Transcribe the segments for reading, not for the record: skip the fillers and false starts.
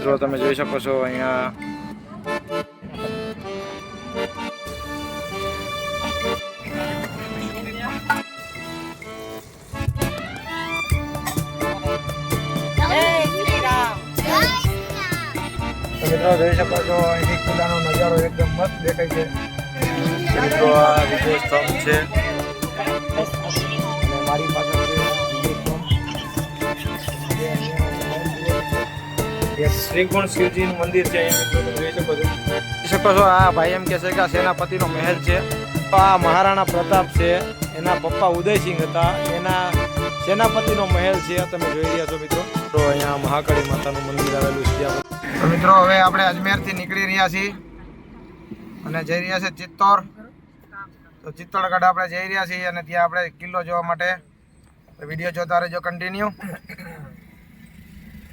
મિત્રો તમે જોઈ શકો છો અહીંયા મિત્રો જોઈ શકો છો અહીંથી કિલ્લાનો નજારો એકદમ મસ્ત દેખાય છે મિત્રો આ વિજય સ્તંભ છે અને મારી પાસે એક શ્રીગુણ શિવજીનું મંદિર છે અહીંયા જોઈ શકો છો આ ભાઈ એમ કહે છે કે આ સેનાપતિનો મહેલ છે તો આ મહારાણા પ્રતાપ છે એના પપ્પા ઉદયસિંહ હતા એના સેનાપતિનો મહેલ છે તમે જોઈ રહ્યા છો મિત્રો તો અહીંયા મહાકાળી માતાનું મંદિર આવેલું છે તો મિત્રો હવે આપણે અજમેરથી નીકળી રહ્યા છીએ અને જઈ રહ્યા છે ચિત્તોડ તો ચિત્તોડગઢ આપણે જઈ રહ્યા છીએ અને ત્યાં આપણે કિલ્લો જોવા માટે વિડીયો જોતા રહેજો કન્ટિન્યુ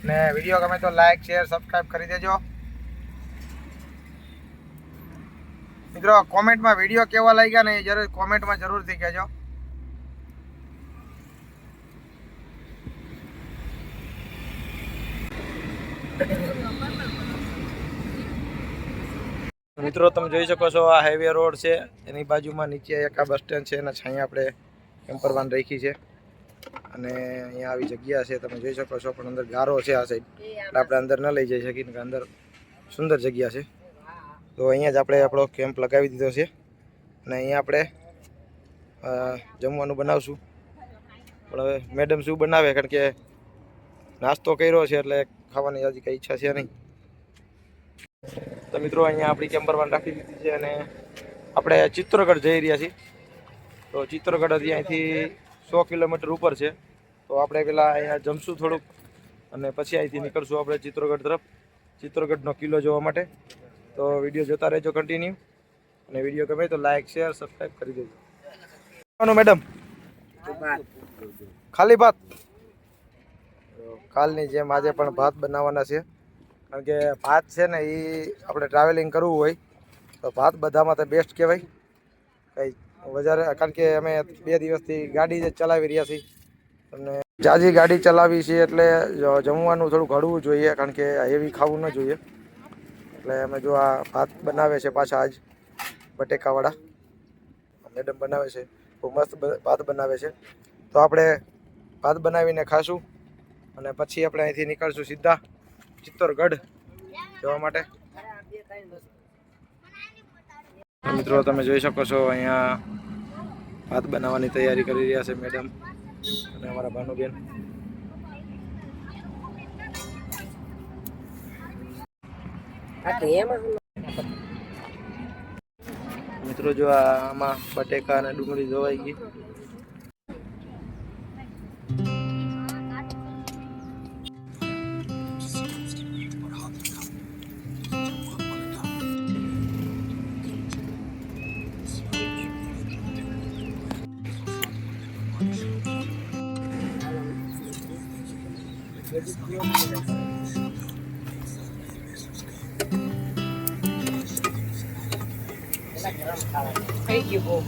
ને વિડીયો ગમે તો લાઈક શેર સબસ્ક્રાઈબ કરી દેજો મિત્રો કોમેન્ટમાં વિડીયો કેવા લાગ્યા ને એ જરૂર કોમેન્ટમાં જરૂરથી કહેજો મિત્રો તમે જોઈ શકો છો આ હાઈવે રોડ છે એની બાજુમાં નીચે એક આ બસ સ્ટેન્ડ છે એના છાંયા આપણે કેમ્પર વાન રાખી છે અને અહીંયા આવી જગ્યા છે તમે જોઈ શકો છો પણ અંદર ગારો છે આ સાઈડ એટલે આપણે અંદર ન લઈ જઈ શકીએ કે અંદર સુંદર જગ્યા છે તો અહીંયા જ આપણે આપણો કેમ્પ લગાવી દીધો છે અને અહીંયા આપણે જમવાનું બનાવશું પણ હવે મેડમ શું બનાવે કારણ કે નાસ્તો કર્યો છે એટલે ખાવાની હજી કંઈ ઈચ્છા છે નહીં તો મિત્રો અહીંયા આપણી કેમ્પર વાન રાખી દીધી છે અને આપણે ચિત્તોડગઢ જઈ રહ્યા છીએ તો ચિત્તોડગઢ અહીંયાથી 100 કિલોમીટર ઉપર છે તો આપણે પેલા અહીંયા જમશું થોડુંક અને પછી અહીંથી નીકળશું આપણે ચિત્તોડગઢ તરફ ચિત્તોડગઢનો કિલ્લો જોવા માટે તો વિડીયો જોતા રહેજો કન્ટિન્યુ અને વિડીયો ગમે તો લાઈક શેર સબસ્ક્રાઈબ કરી દેજો મેડમ ખાલી ભાત કાલની જેમ આજે પણ ભાત બનાવવાના છે કારણ કે ભાત છે ને એ આપણે ટ્રાવેલિંગ કરવું હોય તો ભાત બધામાં તો બેસ્ટ કહેવાય કંઈ વધારે કારણ કે અમે 2 દિવસથી ગાડી જ ચલાવી રહ્યા છીએ અને જાજી ગાડી ચલાવી છે એટલે જમવાનું થોડું ઘડવું જોઈએ કારણ કે હેવી ખાવું ન જોઈએ એટલે અમે જો આ ભાત બનાવે છે પાછા આજ બટેકાવાળા મેડમ બનાવે છે બહુ મસ્ત ભાત બનાવે છે તો આપણે ભાત બનાવીને ખાશું અને પછી આપણે અહીંથી નીકળશું સીધા ચિત્તોડગઢ જવા માટે મિત્રો તમે જોઈ શકો છો અહીંયા ભાત બનાવવાની તૈયારી કરી રહ્યા છે મેડમ અને અમારા ભાનુબેન મિત્રો જો આમાં બટેકા અને ડુંગળી ધોવાઈ ગઈ Thank you, Bob.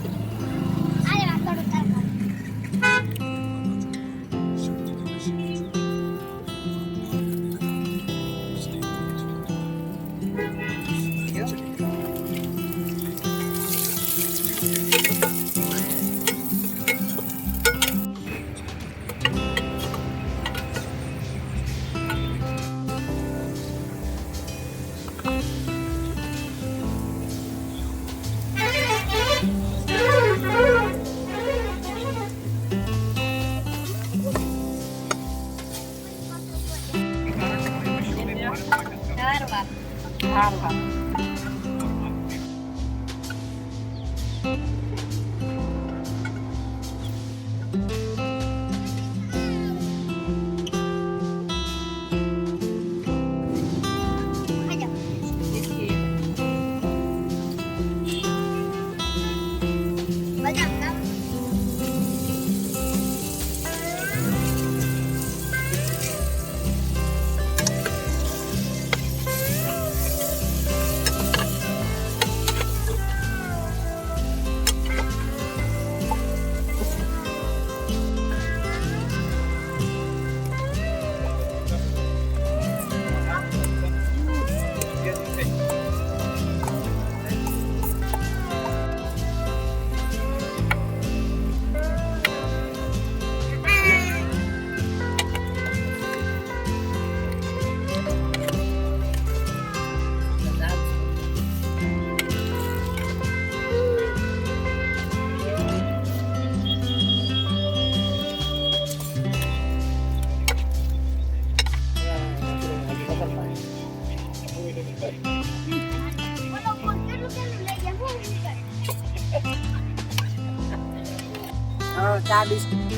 ચા બિસ્કિટ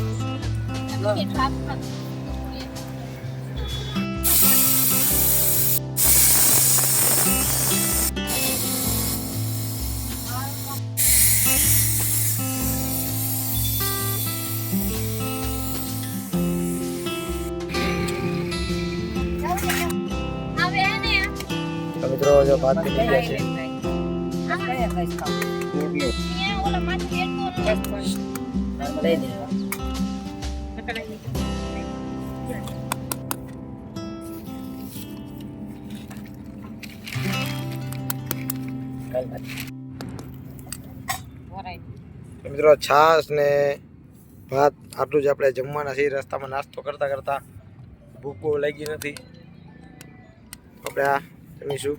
તો મિત્રો જો ભાત બની ગયા છે. તો મિત્રો છાશ ને ભાત આટલું જ આપણે જમવાના છે. રસ્તામાં નાસ્તો કરતા કરતા ભૂખ બહુ લાગી નથી, આપણે આ જમીશું.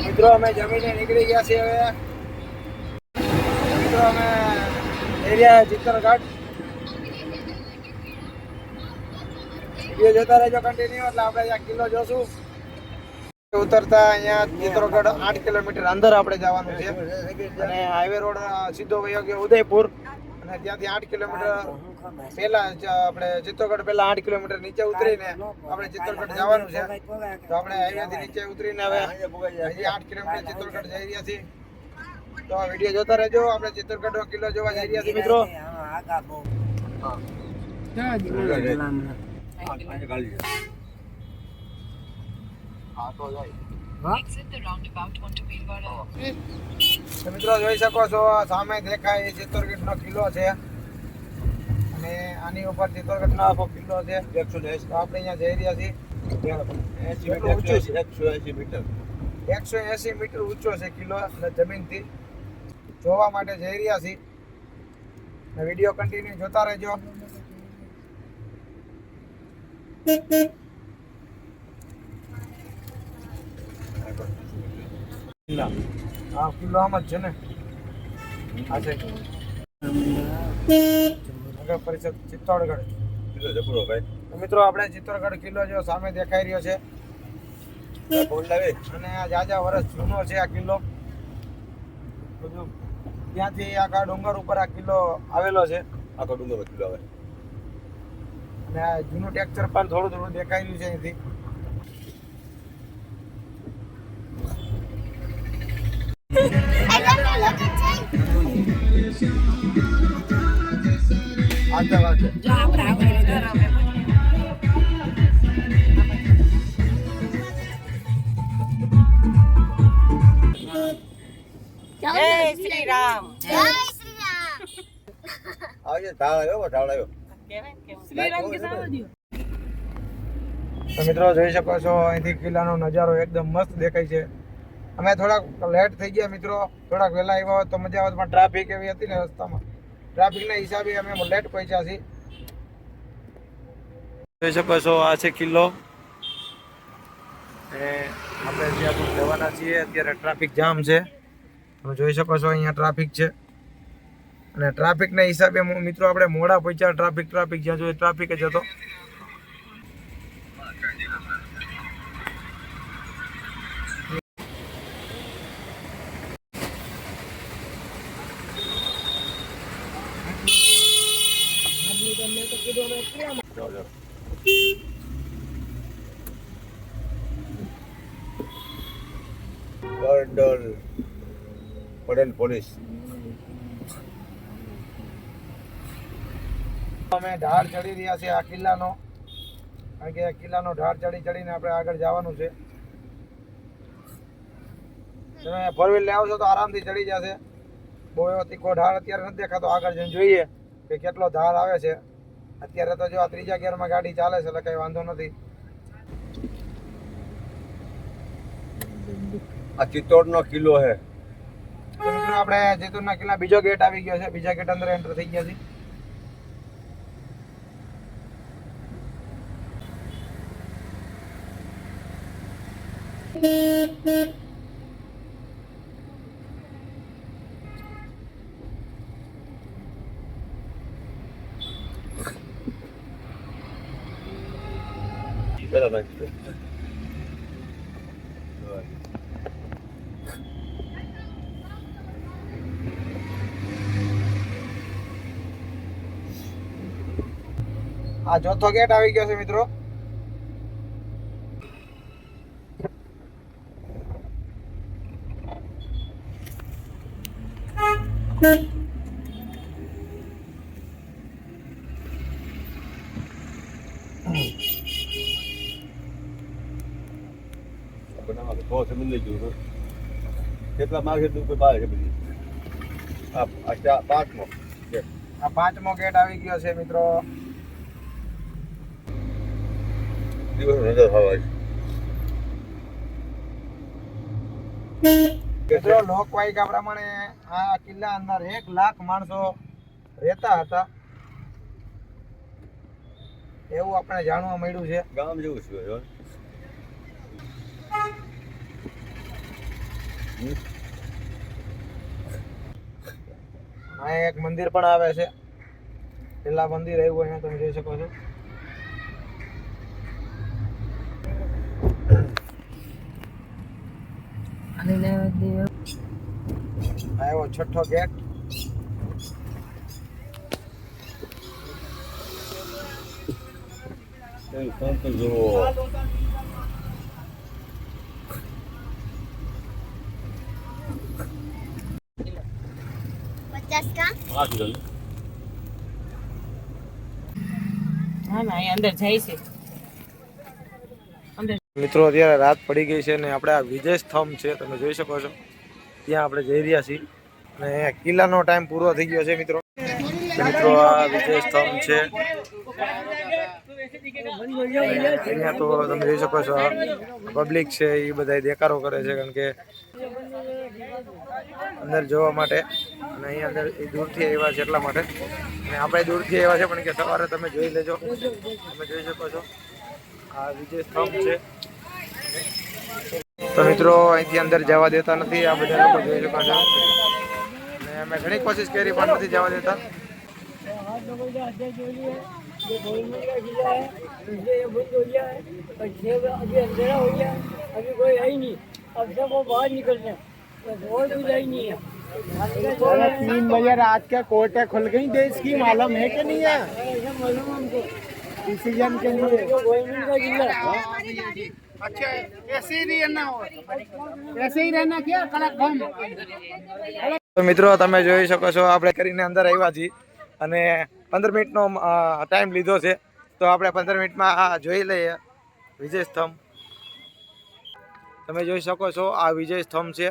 મિત્રો અમે જમીને નીકળી ગયા છીએ. હવે મિત્રો અમે એરિયા ચિત્તરગઢ વિડીયો જોતા રહેજો કન્ટિન્યુ, એટલે આપણે અહીંયા કિલ્લો જોશું. ઉતરતા અહીંયા ચિત્તરગઢ 8 કિલોમીટર અંદર આપણે જવાનું છે, અને હાઈવે રોડ સીધો વયો ગયો ઉદયપુર, અને ત્યાંથી 8 કિલોમીટર પહેલા આપણે ચિત્તરગઢ પહેલા 8 કિલોમીટર નીચે ઉતરીને આપણે ચિત્તરગઢ જવાનું છે. તો આપણે હાઈવેથી નીચે ઉતરીને હવે હજી 8 કિલોમીટર ચિત્તરગઢ જઈ રહ્યા છીએ. તો આ વિડીયો જોતા રહેજો. આપણે ચિત્તરગઢ નો કિલ્લો જોવા જઈ રહ્યા છીએ મિત્રો. મિત્રો જોઈ શકો છો સામે દેખાય ચિત્તરગઢ નો કિલ્લો છે, અને આની ઉપર ચિત્તરગઢ નો આખો કિલ્લો છે. 180. તો આપણે અહીંયા જઈ રહ્યા છીએ. 180 મીટર ઊંચો છે કિલ્લો જમીનથી. જોવા માટે જઈ રહ્યા છીએ. વિડીયો કન્ટિન્યુ જોતા રહેજો. હા, કિલ્લો આમ જ છે ને. આ છે નગર પરિષદ ચિત્તોડગઢ. મિત્રો આપણે ચિત્તોડગઢ કિલ્લો જો સામે દેખાઈ રહ્યો છે, અને આ જાજા વર્ષ જૂનો છે આ કિલ્લો. ત્યાંથી આખા ડુંગર ઉપર આ કિલ્લો આવેલો છે. આખો ડુંગર કિલ્લો આવે, અને આ જૂનું ટેક્ચર પણ થોડું થોડું દેખાઈ રહ્યું છે અહીંથી. જય શ્રી રામ. તો મિત્રો જોઈ શકો છો અહીંથી કિલ્લાનો નજારો એકદમ મસ્ત દેખાય છે. અમે થોડાક લેટ થઈ ગયા મિત્રો, થોડાક વહેલા આવ્યા હોત તો મજા આવત, પણ ટ્રાફિક એવી હતી ને રસ્તામાં, ટ્રાફિકના હિસાબે અમે લેટ પહોંચ્યા છીએ. જોઈ શકો છો આ છે કિલ્લો, અને આપણે જ્યાં જવાના છીએ અત્યારે ટ્રાફિક જામ છે. તમે જોઈ શકો છો અહીંયા ટ્રાફિક છે, અને ટ્રાફિકના હિસાબે મિત્રો આપણે મોડા પહોંચ્યા. ટ્રાફિક જ્યાં જોઈએ ટ્રાફિક જ હતો. પટેલ પોલીસ. અમે ઢાળ ચડી રહ્યા છીએ આ કિલ્લાનો, કારણ કે કિલ્લાનો ઢાળ ચડીને આપણે આગળ જવાનું છે. તમે ફોર વ્હીલ આવશો તો આરામથી ચડી જશે. બહુ એવો તીખો ઢાળ અત્યારે નથી દેખાતો, આગળ જઈને જોઈએ કે કેટલો ઢાળ આવે છે. અત્યારે તો જો આ 3જા ગિયરમાં ગાડી ચાલે છે, એટલે કઈ વાંધો નથી. આ ચિત્તોડનો કિલ્લો છે. તો મિત્રો આપણે ચિત્તોડના કિલ્લા બીજો ગેટ આવી ગયો છે, બીજા ગેટ અંદર એન્ટર થઈ ગયા છે. પેલા નાખી આ ચોથો ગેટ આવી ગયો છે મિત્રો. બનાવવા તો સમજ લઈ જવું કેટલા માગે રૂપિયા બહાર છે બધી આ પાંચમો આ પાંચમો ગેટ આવી ગયો છે મિત્રો. દિવસ નજર હવા મિત્રો લોકવાયકા પ્રમાણે આ કિલ્લા અંદર 1 લાખ માણસો રહેતા હતા એવું આપણે જાણવા મળ્યું છે. ગામ જેવું છે આ એક મંદિર પણ આવે છે. પેલા મંદિર આવ્યું અહીંયા તમે જોઈ શકો છો. આવ્યો છઠ્ઠો ગેટ. સંત જુઓ 50 का આ કિલો ના ના અહીં અંદર જાય છે અંદર. મિત્રો અત્યારે રાત પડી ગઈ છે ને આપણે આ વિજય સ્તંભ છે તમે જોઈ શકો છો ત્યાં આપણે જઈ રહ્યા છીએ અને કિલ્લાનો ટાઈમ પૂરો થઈ ગયો છે મિત્રો. મિત્રો આ વિજય સ્તંભ છે અહીંયા તો તમે જોઈ શકો છો પબ્લિક છે એ બધા દેખાડો કરે છે કારણ કે અંદર જોવા માટે અને અહીંયા અંદર એ દૂરથી આવ્યા છે એટલા માટે અને આપણે દૂરથી આવ્યા છે પણ કે સવારે તમે જોઈ લેજો તમે જોઈ શકો છો આ વિજય સ્તંભ છે. તો મિત્રો અહીંથી અંદર જવા દેતા નથી આ બધા લોકો જોઈ શકો છો અને અમે ઘણી કોશિશ કરી પણ નથી જવા દેતા. ये गवर्नमेंट का जिला है इसलिए ये बंद हो गया है और 6 अभी अंधेरा हो गया अभी कोई है ही नहीं. अब सब वो बाहर निकलते हैं तो और कोई ही नहीं है. 3 बजे रात के कोर्टें खुल गई देश की मालूम है कि नहीं है ऐसा मालूम है हमको डिसीजन के लिए. गवर्नमेंट का जिला है. अच्छा ऐसे ही रहना हो ऐसे ही रहना क्या कड़क बम. તો મિત્રો તમે જોઈ શકો છો આપણે કરીને અંદર આવ્યા છીએ અને 15 મિનિટનો ટાઈમ લીધો છે તો આપણે 15 મિનિટમાં આ જોઈ લઈએ વિજય સ્તંભ. તમે જોઈ શકો છો આ વિજય સ્તંભ છે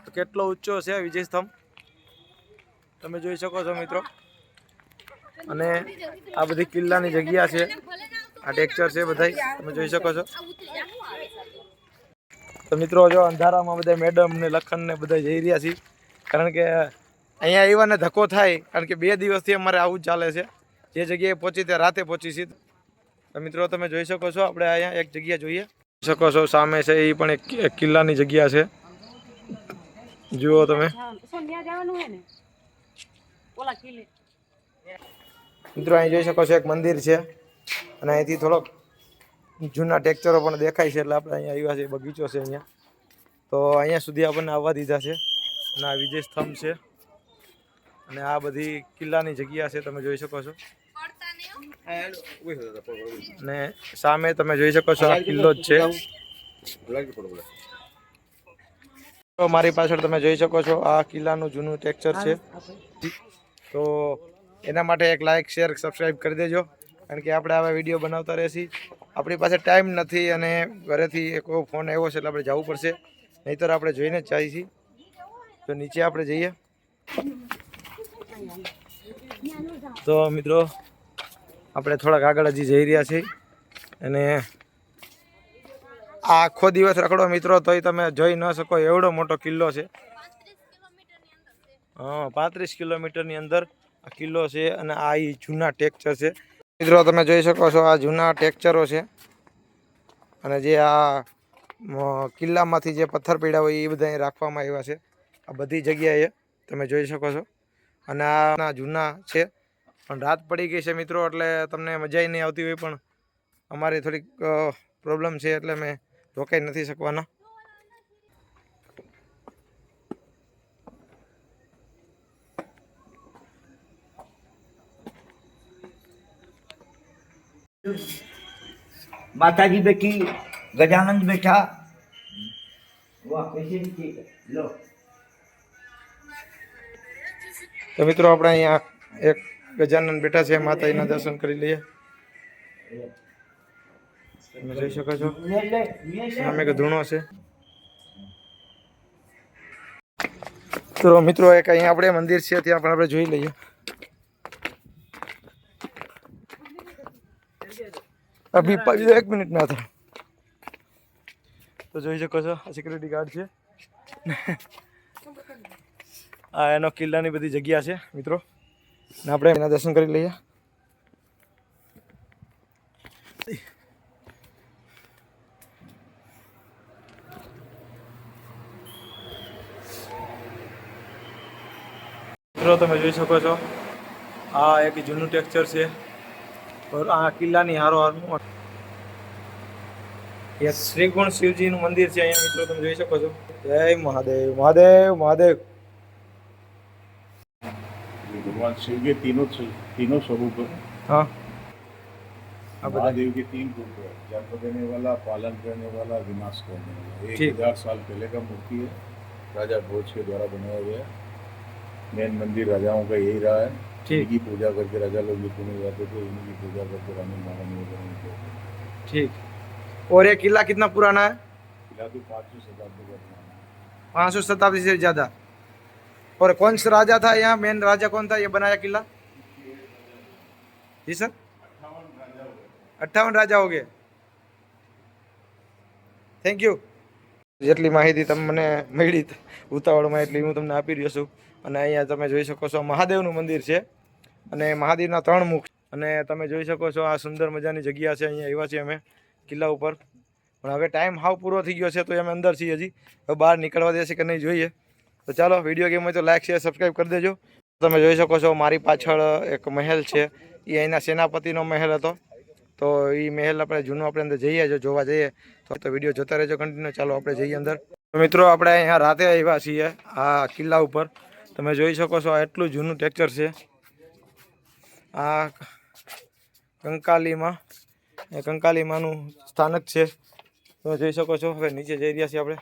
તો કેટલો ઊંચો છે વિજય સ્તંભ તમે જોઈ શકો છો મિત્રો. અને આ બધી કિલ્લાની જગ્યા છે આ ટેક્ચર છે બધા તમે જોઈ શકો છો. તો મિત્રો જો અંધારામાં બધા મેડમ ને લખન ને બધા જઈ રહ્યા છીએ કારણ કે અહીંયા આવ્યાને ધક્કો થાય કારણ કે 2 દિવસથી અમારે આવું જ ચાલે છે. જે જગ્યાએ પહોંચી તે રાતે પહોંચી છીએ. તો મિત્રો તમે જોઈ શકો છો આપણે અહીંયા એક જગ્યા જોઈએ શકો છો સામે છે એ પણ એક કિલ્લાની જગ્યા છે જુઓ તમે મિત્રો. અહીં જોઈ શકો છો એક મંદિર છે અને અહીંથી થોડોક જૂના ટેક્ચરો પણ દેખાય છે એટલે આપણે અહીંયા આવ્યા છીએ. બગીચો છે અહીંયા તો અહીંયા સુધી આપણને આવવા દીધા છે અને આ વિજય સ્તંભ છે અને આ બધી કિલ્લાની જગ્યા છે તમે જોઈ શકો છો. અને સામે તમે જોઈ શકો છો આ કિલ્લો જ છે. તો મારી પાછળ તમે જોઈ શકો છો આ કિલ્લાનું જૂનું ટેક્ચર છે. તો એના માટે એક લાઈક શેર સબસ્ક્રાઈબ કરી દેજો કારણ કે આપણે આવા વિડીયો બનાવતા રહેશી. આપણી પાસે ટાઈમ નથી અને ઘરેથી એક ફોન આવ્યો છે એટલે આપણે જવું પડશે નહીંતર આપણે જોઈને જ જઈએ છીએ. તો નીચે આપણે જઈએ. તો મિત્રો આપણે થોડાક આગળ હજી જઈ રહ્યા છીએ અને આ આખો દિવસ રખડો મિત્રો તોય તમે જોઈ ન શકો એવડો મોટો કિલ્લો છે. 35 કિલોમીટરની અંદર આ કિલ્લો છે અને આ જૂના ટેક્ચર છે મિત્રો. તમે જોઈ શકો છો આ જૂના ટેક્ચરો છે અને જે આ કિલ્લામાંથી જે પથ્થર પડ્યા હોય એ બધા અહીં રાખવામાં આવ્યા છે આ બધી જગ્યાએ તમે જોઈ શકો છો. અને આ જૂના છે પણ રાત પડી ગઈ છે મિત્રો એટલે તમને મજા નહીં આવતી હોય પણ અમારી થોડીક પ્રોબ્લેમ છે એટલે અમે રોકાઈ નથી શકવાના. माताजी बैठी, गजानंद बैठा, वाह कैसे ठीक है लो. તો મિત્રો આપણે અહીંયા એક ગજાનન બેઠા છે, માતાજીના દર્શન કરી લઈએ. તમે જોઈ શકો છો સામે એક ધૂણો છે. તો મિત્રો એક અહીંયા આપણે મંદિર છે ત્યાં પણ આપણે જોઈ લઈએ. અભી 1 મિનિટ ના था. તો જોઈ શકો છો સિક્યુરિટી ગાર્ડ છે. આ એનો કિલ્લાની બધી જગ્યા છે મિત્રો, ને આપણે એના દર્શન કરી લઈએ. મિત્રો તમે જોઈ શકો છો આ એક જૂનું ટેક્સચર છે. આ કિલ્લાની હારોહારનું એક શ્રીગુણ શિવજીનું મંદિર છે અહીંયા મિત્રો, તમે જોઈ શકો છો. જય મહાદેવ મહાદેવ મહાદેવ. भगवान शिव के तीनों स्वरूप है. हाँ महादेव के 3 रूप है, जन्म देने वाला, पालन करने वाला, विनाश करने वाला. ठीक. 1000 साल पहले का मूर्ति है, राजा भोज के द्वारा बनाया गया है. मेन मंदिर राजाओं का यही रहा है. ठीक. इनकी पूजा करके राजा लोग जितने जाते थे, इनकी पूजा करके रानी महारानी वगैरह. ठीक. और ये किला कितना पुराना है? किला तो 500 शताब्दी का पुराना है. 500 शताब्दी से ज़्यादा. और कौन सा राजा था यहाँ? मेन राजा कौन था ये बनाया किला? जी सर 58 राजा हो गए. Thank you. જેટલી માહિતી તમને મળી ઉતાવળમાં એટલી હું તમને આપી રહ્યો છું. અને અહીંયા તમે જોઈ શકો છો મહાદેવનું મંદિર છે અને મહાદેવના 3 મુખ. અને તમે જોઈ શકો છો આ સુંદર મજાની જગ્યા છે. અહીંયા આવ્યા છીએ અમે કિલ્લા ઉપર, પણ હવે ટાઈમ હાવ પૂરો થઈ ગયો છે તો અમે અંદર છીએ હજી. હવે બહાર નીકળવા દેશે કે નહીં જોઈએ. તો ચાલો, વિડીયો ગેમ હોય તો લાઈક શેર સબસ્ક્રાઈબ કરી દેજો. તમે જોઈ શકો છો મારી પાછળ એક મહેલ છે, એ અહીંના સેનાપતિનો મહેલ હતો. તો એ મહેલ આપણે જૂનો આપણે અંદર જઈએ જો જોવા જઈએ તો વિડીયો જોતા રહેજો કન્ટિન્યુ. ચાલો આપણે જઈએ અંદર. તો મિત્રો આપણે અહીંયા રાતે આવ્યા છીએ આ કિલ્લા ઉપર. તમે જોઈ શકો છો આ એટલું જૂનું ટેક્ચર છે. આ કંકાલીમાનું સ્થાનક છે. તમે જોઈ શકો છો. હવે નીચે જઈ રહ્યા છીએ આપણે.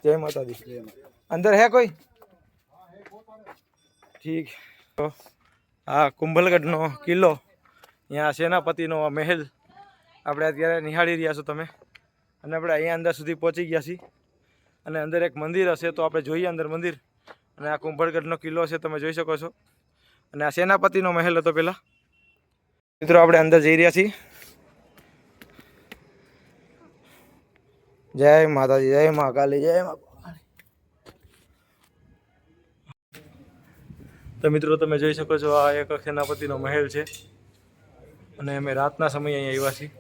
જય માતાજી. અંદર હે કોઈ? ઠીક. તો આ કુંભલગઢનો કિલ્લો, અહીંયા સેનાપતિનો મહેલ આપણે અત્યારે નિહાળી રહ્યા છો તમે. અને આપણે અહીંયા અંદર સુધી પહોંચી ગયા છીએ. અને અંદર એક મંદિર હશે તો આપણે જોઈએ અંદર મંદિર. અને આ કુંભલગઢનો કિલ્લો છે, તમે જોઈ શકો છો. અને આ સેનાપતિનો મહેલ હતો પહેલાં. મિત્રો આપણે અંદર જઈ રહ્યા છીએ. જય માતાજી, જય મા કાલી, જય મા. તો મિત્રો તમે જોઈ શકો છો આ એક સેનાપતિનો મહેલ છે. અને અમે રાતના સમયે અહીંયા આવ્યા છીએ.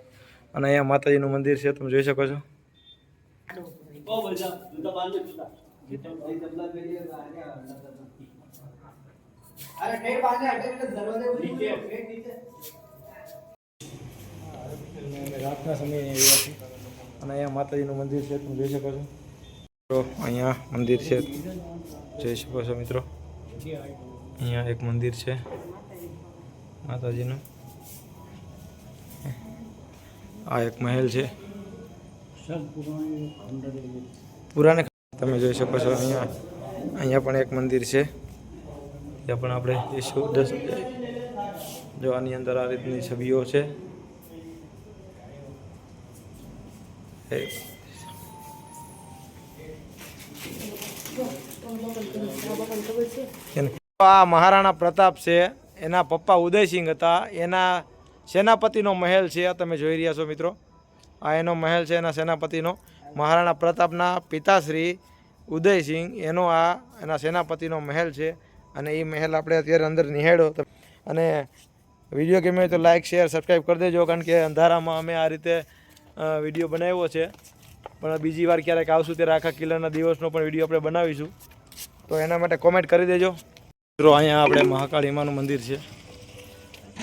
અને અહીંયા માતાજીનું મંદિર છે, તમે જોઈ શકો છો. અમે રાતના સમયે અહીંયા આવ્યા છીએ. અને અહીંયા માતાજીનું મંદિર છે, તમે જોઈ શકો છો. તો અહીંયા મંદિર છે, જોઈ શકો છો મિત્રો. અહીંયા એક મંદિર છે માતાજીનું. આ એક મહેલ છે પુરાને. તમે જોઈ શકો છો અહીંયા પણ એક મંદિર છે. ત્યાં પણ આપણે જઈશું. જો આની અંદર આ રીતની છબીઓ છે. આ મહારાણા પ્રતાપ છે, એના પપ્પા ઉદયસિંહ હતા. એના સેનાપતિનો મહેલ છે, તમે જોઈ રહ્યા છો મિત્રો. આ એનો મહેલ છે એના સેનાપતિનો. મહારાણા પ્રતાપના પિતાશ્રી ઉદયસિંહ એનો આ એના સેનાપતિનો મહેલ છે. અને એ મહેલ આપણે અત્યારે અંદર નિહાળ્યો. અને વિડીયો ગમે તો લાઇક શેર સબસ્ક્રાઈબ કરી દેજો, કારણ કે અંધારામાં અમે આ રીતે વિડીયો બનાવ્યો છે. પણ બીજી વાર ક્યારેક આવશું ત્યારે આખા કિલ્લાના દિવસનો પણ વિડીયો આપણે બનાવીશું. તો એના માટે કોમેન્ટ કરી દેજો. મિત્રો અહીંયા આપણે મહાકાળી માનું મંદિર છે,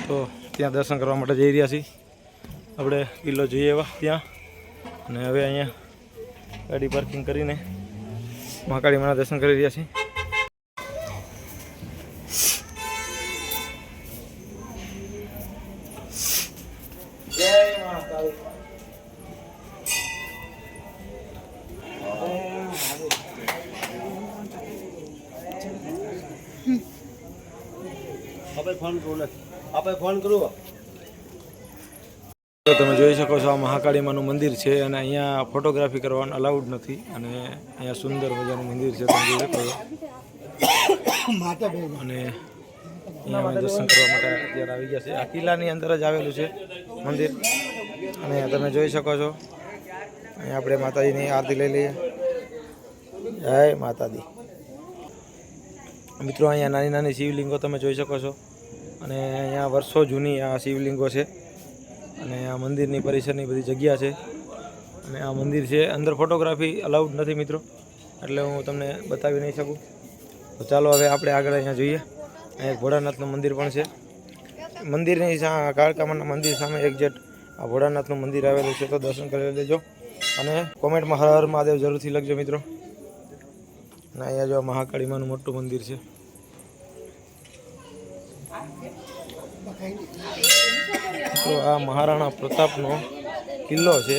તો ત્યાં દર્શન કરવા માટે જઈ રહ્યા છીએ. આપણે કિલ્લો જોઈએ એવા ત્યાં, અને હવે અહીંયા ગાડી પાર્કિંગ કરીને મહાકાળી માના દર્શન કરી રહ્યા છીએ. આપણે ફોન કરું. તો તમે જોઈ શકો છો આ મહાકાળી માનું મંદિર છે, અને અહીંયા ફોટોગ્રાફી કરવાનું અલાઉડ નથી, અને અહીંયા સુંદર મજાનું મંદિર છે, તમે જોઈ શકો છો. અને અહીંયા અમે દર્શન કરવા માટે અત્યારે આવી ગયા છે. આ કિલ્લાની અંદર જ આવેલું છે મંદિર, અને તમે જોઈ શકો છો. અહીંયા આપણે માતાજીની આરતી લઈ લઈએ. જય માતાજી. મિત્રો અહીંયા નાની નાની શિવલિંગો તમે જોઈ શકો છો, અને અહીંયા વર્ષો જૂની આ શિવલિંગો છે, અને આ મંદિરની પરિસરની બધી જગ્યા છે, અને આ મંદિર છે. અંદર ફોટોગ્રાફી અલાઉડ નથી મિત્રો, એટલે હું તમને બતાવી નહીં શકું. તો ચાલો હવે આપણે આગળ અહીંયા જોઈએ. અહીંયા એક ભોળાનાથનું મંદિર પણ છે. મંદિરની કાળકામાના મંદિર સામે એક્ઝેક્ટ આ ભોળાનાથનું મંદિર આવેલું છે, તો દર્શન કરી લેજો, અને કોમેન્ટમાં હર હર મહાદેવ જરૂરથી લખજો મિત્રો. અને અહીંયા જો મહાકાળી માનું મોટું મંદિર છે. તો આ મહારાણા પ્રતાપનો કિલ્લો છે,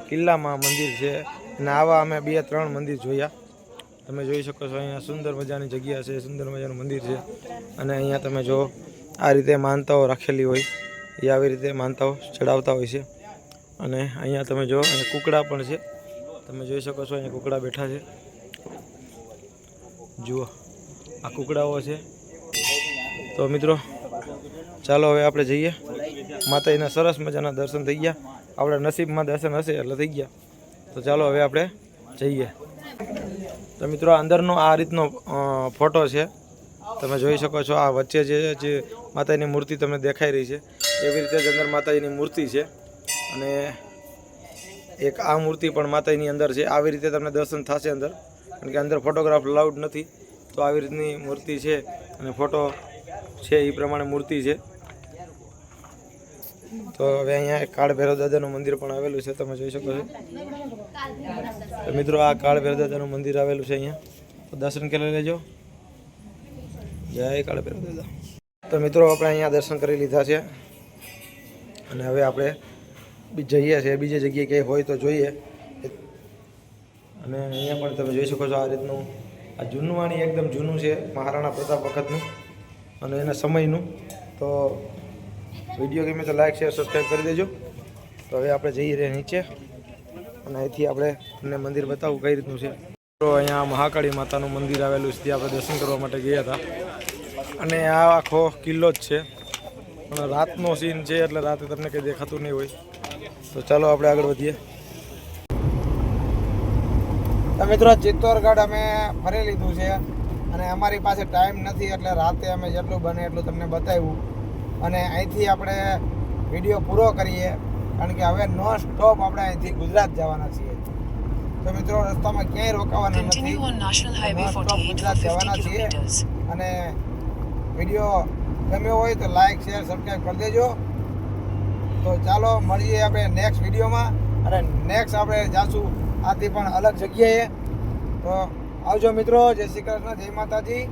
કિલ્લામાં મંદિર છે, અને આવા અમે 2-3 મંદિર જોયા. તમે જોઈ શકો છો અહીંયા સુંદર મજાની જગ્યા છે, સુંદર મજાનું મંદિર છે, અને અહીંયા તમે જો આ રીતે માનતાઓ રાખેલી હોય એ આવી રીતે માનતાઓ ચડાવતા હોય છે. અને અહીંયા તમે જો અહીંયા કુકડા પણ છે, તમે જોઈ શકો છો અહીંયા કુકડા બેઠા છે. જુઓ આ કુકડાઓ છે. તો મિત્રો ચાલો હવે આપણે જઈએ. માતાજીના સરસ મજાના દર્શન થઈ ગયા, આપણા નસીબમાં દર્શન હશે એટલે થઈ ગયા. તો ચાલો હવે આપણે જઈએ. તો મિત્રો અંદરનો આ રીતનો ફોટો છે, તમે જોઈ શકો છો. આ વચ્ચે જે માતાજીની મૂર્તિ તમને દેખાઈ રહી છે, એવી રીતે જ અંદર માતાજીની મૂર્તિ છે, અને એક આ મૂર્તિ પણ માતાજીની અંદર છે. આવી રીતે તમને દર્શન થશે અંદર, કારણ કે અંદર ફોટોગ્રાફ અલાઉડ નથી. તો આવી રીતની મૂર્તિ છે, અને ફોટો છે એ પ્રમાણે મૂર્તિ છે. તો હવે અહીંયા એક કાળ ભૈરવ દાદાનું મંદિર પણ આવેલું છે, તમે જોઈ શકો છો. તો મિત્રો આ કાળ ભૈરવ દાદાનું મંદિર આવેલું છે અહીંયા, તો દર્શન કરી લેજો. જય કાળ ભૈરવ દાદા. તો મિત્રો આપણે અહીંયા દર્શન કરી લીધા છે, અને હવે આપણે જઈએ છીએ બીજી જગ્યાએ ક્યાંય હોય તો જોઈએ. અને અહીંયા પણ તમે જોઈ શકો છો આ રીતનું આ જૂનવાણી એકદમ જૂનું છે, મહારાણા પ્રતાપ વખતનું અને એના સમયનું. તો વિડીયો ગમે તો લાઈક શેર સબસ્ક્રાઈબ કરી દેજો. તો હવે આપણે જઈએ રહ્યા નીચે, અને અહીંથી આપણે તમને મંદિર બતાવું કઈ રીતનું છે. તો અહીંયા મહાકાળી માતાનું મંદિર આવેલું છે, ત્યાં આપણે દર્શન કરવા માટે ગયા હતા. અને આ આખો કિલ્લો જ છે, પણ રાતનો સીન છે, એટલે રાતે તમને કંઈ દેખાતું નહીં હોય. તો ચાલો આપણે આગળ વધીએ. તો મિત્રો ચિત્તોડગઢ અમે ફરી લીધું છે, અને અમારી પાસે ટાઈમ નથી, એટલે રાતે અમે જેટલું બને એટલું તમને બતાવ્યું. અને અહીંથી આપણે વિડીયો પૂરો કરીએ, કારણ કે હવે નોન સ્ટોપ આપણે અહીંથી ગુજરાત જવાના છીએ. તો મિત્રો રસ્તામાં ક્યાંય રોકાવાના નથી, ગુજરાત જવાના છીએ. અને વિડીયો ગમ્યો હોય તો લાઈક શેર સબસ્ક્રાઈબ કરી દેજો. તો ચાલો મળીએ આપણે નેક્સ્ટ વિડીયોમાં, અને નેક્સ્ટ આપણે જાશું આથી પણ અલગ જગ્યાએ. તો આવજો મિત્રો. જય શ્રી કૃષ્ણ, જય માતાજી.